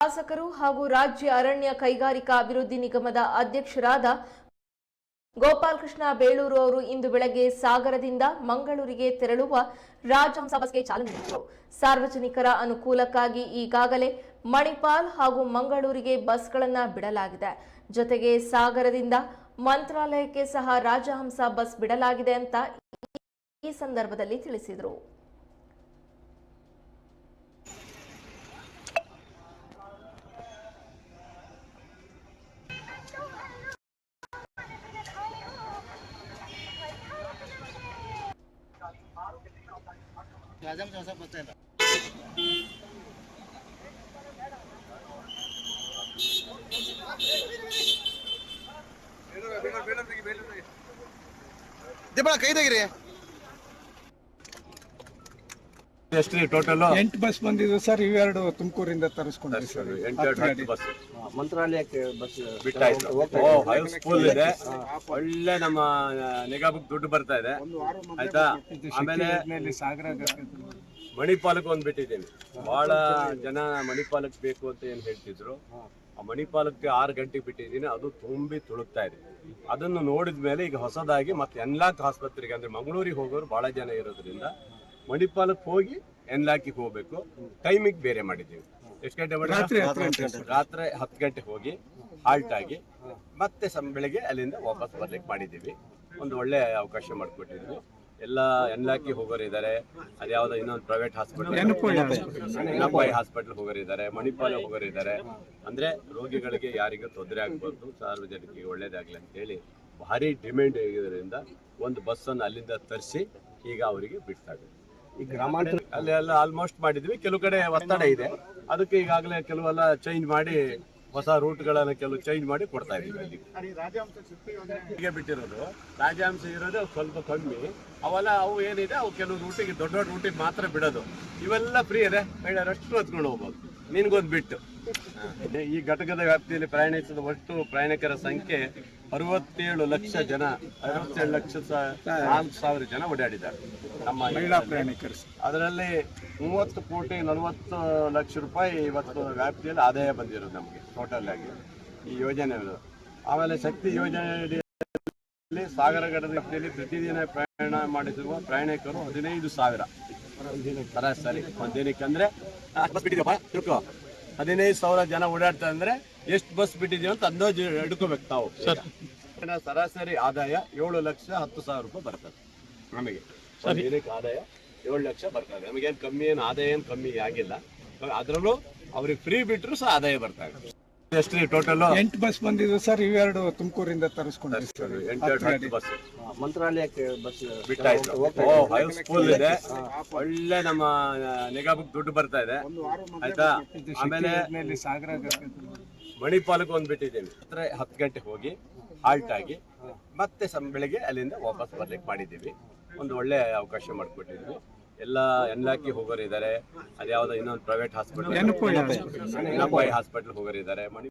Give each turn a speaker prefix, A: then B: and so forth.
A: ಶಾಸಕರು ಹಾಗೂ ರಾಜ್ಯ ಅರಣ್ಯ ಕೈಗಾರಿಕಾ ಅಭಿವೃದ್ಧಿ ನಿಗಮದ ಅಧ್ಯಕ್ಷರಾದ ಗೋಪಾಲಕೃಷ್ಣ ಬೇಳೂರು ಅವರು ಇಂದು ಬೆಳಗ್ಗೆ ಸಾಗರದಿಂದ ಮಂಗಳೂರಿಗೆ ತೆರಳುವ ರಾಜಹಂಸ ಬಸ್ಗೆ ಚಾಲನೆ ನೀಡಿದರು. ಸಾರ್ವಜನಿಕರ ಅನುಕೂಲಕ್ಕಾಗಿ ಈಗಾಗಲೇ ಮಣಿಪಾಲ್ ಹಾಗೂ ಮಂಗಳೂರಿಗೆ ಬಸ್ಗಳನ್ನು ಬಿಡಲಾಗಿದೆ. ಜೊತೆಗೆ ಸಾಗರದಿಂದ ಮಂತ್ರಾಲಯಕ್ಕೆ ಸಹ ರಾಜಹಂಸ ಬಸ್ ಬಿಡಲಾಗಿದೆ ಅಂತ ಈ ಸಂದರ್ಭದಲ್ಲಿ ತಿಳಿಸಿದರು.
B: राजहंस बस्ता है दीपा कई तेगिरी
C: ಎಷ್ಟು ಟೋಟಲ್
D: 8 ಬಸ್ ಬಂದಿದ್ದು ಸರ್. ಇವೆರಡು ತುಮಕೂರಿಂದ ತರಿಸ್ಕೊಂಡ್ವಿ ಸರ್.
C: 8 ಬಸ್
B: ಮಂತ್ರಾಲಯಕ್ಕೆ ಬಸ್
C: ಬಿಟ್ಟಾಯ್ತು. ಹೈಸ್ಕೂಲ್ ಇದೆ, ಒಳ್ಳೆ ನಮ್ಮ ನಿಗಾಬಕ್ ದುಡ್ಡು ಬರ್ತಾ ಇದೆ ಆಯ್ತಾ. ಆಮೇಲೆ
D: ಸಾಗರ
C: ಮಣಿಪಾಲಕ್ಕೆ ಒಂದು ಬಿಟ್ಟಿದ್ದೀನಿ. ಬಹಳ ಜನ ಮಣಿಪಾಲಕ್ಕೆ ಬೇಕು ಅಂತ ಏನ್ ಹೇಳ್ತಿದ್ರು. ಆ ಮಣಿಪಾಲಕ್ಕೆ 6 ಗಂಟೆಗೆ ಬಿಟ್ಟಿದ್ದೀನಿ. ಅದು ತುಂಬಿ ತುಳುಕ್ತಾ ಇದೆ. ಅದನ್ನು ನೋಡಿದ ಮೇಲೆ ಈಗ ಹೊಸದಾಗಿ ಮತ್ತೆ ಎನ್ಲಾಕ್ ಆಸ್ಪತ್ರೆಗೆ ಅಂದ್ರೆ ಮಂಗಳೂರಿಗೆ ಹೋಗೋರು ಬಹಳ ಜನ ಇರೋದ್ರಿಂದ ಮಣಿಪಾಲಕ್ಕೆ ಹೋಗಿ ಎನ್ಲಾಕಿಗೆ ಹೋಗ್ಬೇಕು. ಟೈಮಿಗೆ ಬೇರೆ ಮಾಡಿದ್ದೀವಿ. ಎಷ್ಟು ಗಂಟೆ
D: ರಾತ್ರಿ
C: 10 ಗಂಟೆ ಹೋಗಿ ಹಾಲ್ಟ್ ಆಗಿ ಮತ್ತೆ ಬೆಳಿಗ್ಗೆ ಅಲ್ಲಿಂದ ವಾಪಸ್ ಬರ್ಲಿಕ್ಕೆ ಮಾಡಿದ್ದೀವಿ. ಒಂದು ಒಳ್ಳೆ ಅವಕಾಶ ಮಾಡಿಕೊಟ್ಟಿದ್ವಿ. ಎಲ್ಲ ಎನ್ಲಾಕಿ ಹೋಗೋರಿದ್ದಾರೆ, ಅದ್ಯಾವುದೋ ಇನ್ನೊಂದು ಪ್ರೈವೇಟ್ ಹಾಸ್ಪಿಟಲ್ ಎನಪಾಯಿ ಹಾಸ್ಪಿಟಲ್ ಹೋಗೋರಿದ್ದಾರೆ, ಮಣಿಪಾಲ ಹೋಗೋರಿದ್ದಾರೆ. ಅಂದ್ರೆ ರೋಗಿಗಳಿಗೆ ಯಾರಿಗೂ ತೊಂದರೆ ಆಗ್ಬಾರ್ದು, ಸಾರ್ವಜನಿಕರಿಗೆ ಒಳ್ಳೇದಾಗ್ಲಿ ಅಂತೇಳಿ ಭಾರಿ ಡಿಮ್ಯಾಂಡ್ ಆಗಿರೋದ್ರಿಂದ ಒಂದು ಬಸ್ಸನ್ನು ಅಲ್ಲಿಂದ ತರಿಸಿ ಈಗ ಅವರಿಗೆ ಬಿಡ್ತಾರೆ. ಈ ಗ್ರಾಮಾಂತರ ಅಲ್ಲಿ ಎಲ್ಲ ಆಲ್ಮೋಸ್ಟ್ ಮಾಡಿದ್ವಿ. ಕೆಲವು ಕಡೆ ಒತ್ತಡ ಇದೆ, ಅದಕ್ಕೆ ಈಗಾಗಲೇ ಕೆಲವೆಲ್ಲ ಚೇಂಜ್ ಮಾಡಿ ಹೊಸ ರೂಟ್ಗಳನ್ನ ಕೆಲವು ಚೇಂಜ್ ಮಾಡಿ ಕೊಡ್ತಾ ಇದೀವಿ. ಅಲ್ಲಿ ಹೀಗೆ ಬಿಟ್ಟಿರೋದು ರಾಜಹಂಸ ಇರೋದು ಸ್ವಲ್ಪ ಕಮ್ಮಿ. ಅವೆಲ್ಲ ಅವು ಏನಿದೆ ಅವು ಕೆಲವು ರೂಟಿಗೆ ದೊಡ್ಡ ದೊಡ್ಡ ರೂಟಿಗೆ ಮಾತ್ರ ಬಿಡೋದು. ಇವೆಲ್ಲ ಫ್ರೀ ಇದೆ, ಅಷ್ಟು ಹೊತ್ಕೊಂಡು ಹೋಗ್ಬೋದು. ನಿನ್ಗೊಂದು ಬಿಟ್ಟು ಈ ಘಟಕದ ವ್ಯಾಪ್ತಿಯಲ್ಲಿ ಪ್ರಯಾಣಿಸಿದ ಒಟ್ಟು ಪ್ರಯಾಣಿಕರ ಸಂಖ್ಯೆ 67 ಲಕ್ಷ ಜನ, 67,04,000 ಜನ ಓಡಾಡಿದ್ದಾರೆ ನಮ್ಮ
D: ಮಹಿಳಾ ಪ್ರಯಾಣಿಕರು.
C: ಅದರಲ್ಲಿ 30,40,00,000 ರೂಪಾಯಿ ಇವತ್ತು ವ್ಯಾಪ್ತಿಯಲ್ಲಿ ಆದಾಯ ಬಂದಿರೋದು ನಮಗೆ ಟೋಟಲ್ ಆಗಿ ಈ ಯೋಜನೆ. ಆಮೇಲೆ ಶಕ್ತಿ ಯೋಜನೆಯಲ್ಲಿ ಸಾಗರ ಘಟಕದ ವ್ಯಾಪ್ತಿಯಲ್ಲಿ ಪ್ರತಿದಿನ ಪ್ರಯಾಣ ಮಾಡಿಸಿರುವ ಪ್ರಯಾಣಿಕರು 15,000 ಸರಾಸರಿ ಒಂದು ದಿನಕ್ಕೆ. ಅಂದ್ರೆ 15,000 ಜನ ಓಡಾಡ್ತಾ ಅಂದ್ರೆ ಎಷ್ಟು ಬಸ್ ಬಿಟ್ಟಿದೀವಿ ಅಂತ ಅಂದಾಜು ಹಿಡ್ಕೋಬೇಕು ತಾವು. ಸರಾಸರಿ ಆದಾಯ 7,10,000 ರೂಪಾಯಿ ಬರ್ತದೆ ನಮಗೆ. ದಿನಕ್ಕೆ ಆದಾಯ 7 ಲಕ್ಷ ಬರ್ತದೆ. ನಮಗೇನು ಕಮ್ಮಿ ಏನು ಆದಾಯ ಏನು ಕಮ್ಮಿ ಆಗಿಲ್ಲ. ಅದರಲ್ಲೂ ಅವ್ರಿಗೆ ಫ್ರೀ ಬಿಟ್ಟರು ಸಹ ಆದಾಯ ಬರ್ತಾರೆ. ಎಷ್ಟು ಟೋಟಲ್
D: 8 ಬಸ್ ಬಂದಿದ್ದು ಸರ್. ಇವೆರಡು ತುಮಕೂರಿಂದ ತರಿಸ್ಕೊಂಡ್ವಿ ಸರ್.
C: 8 ಬಸ್
B: ಮಂತ್ರಾಲಯಕ್ಕೆ ಬಸ್
C: ಬಿಟ್ಟಾಯ್ತು. ಹೈಸ್ಕೂಲ್ ಇದೆ, ಒಳ್ಳೆ ನಮ್ಮ ನಿಗಾಬಕ್ ದುಡ್ಡು ಬರ್ತಾ ಇದೆ ಆಯ್ತಾ. ಆಮೇಲೆ
D: ಸಾಗರ
C: ಮಣಿಪಾಲಕ್ಕೆ ಒಂದು ಬಿಟ್ಟಿದ್ದೀನಿ. 10 ಗಂಟೆ ಹೋಗಿ ಹಾಲ್ಟ್ ಆಗಿ ಮತ್ತೆ ಬೆಳಿಗ್ಗೆ ಅಲ್ಲಿಂದ ವಾಪಸ್ ಬರ್ಲಿಕ್ಕೆ ಮಾಡಿದ್ದೀವಿ. ಒಂದು ಒಳ್ಳೆ ಅವಕಾಶ ಮಾಡಿಕೊಟ್ಟಿದ್ವಿ. ಎಲ್ಲ ಎನ್ಲಾಕಿ ಹೋಗೋರಿದ್ದಾರೆ, ಅದ್ಯಾವುದೋ ಇನ್ನೊಂದು ಪ್ರೈವೇಟ್ ಹಾಸ್ಪಿಟಲ್ ಎನಪಾಯಿ ಹಾಸ್ಪಿಟಲ್ ಹೋಗೋರಿದ್ದಾರೆ.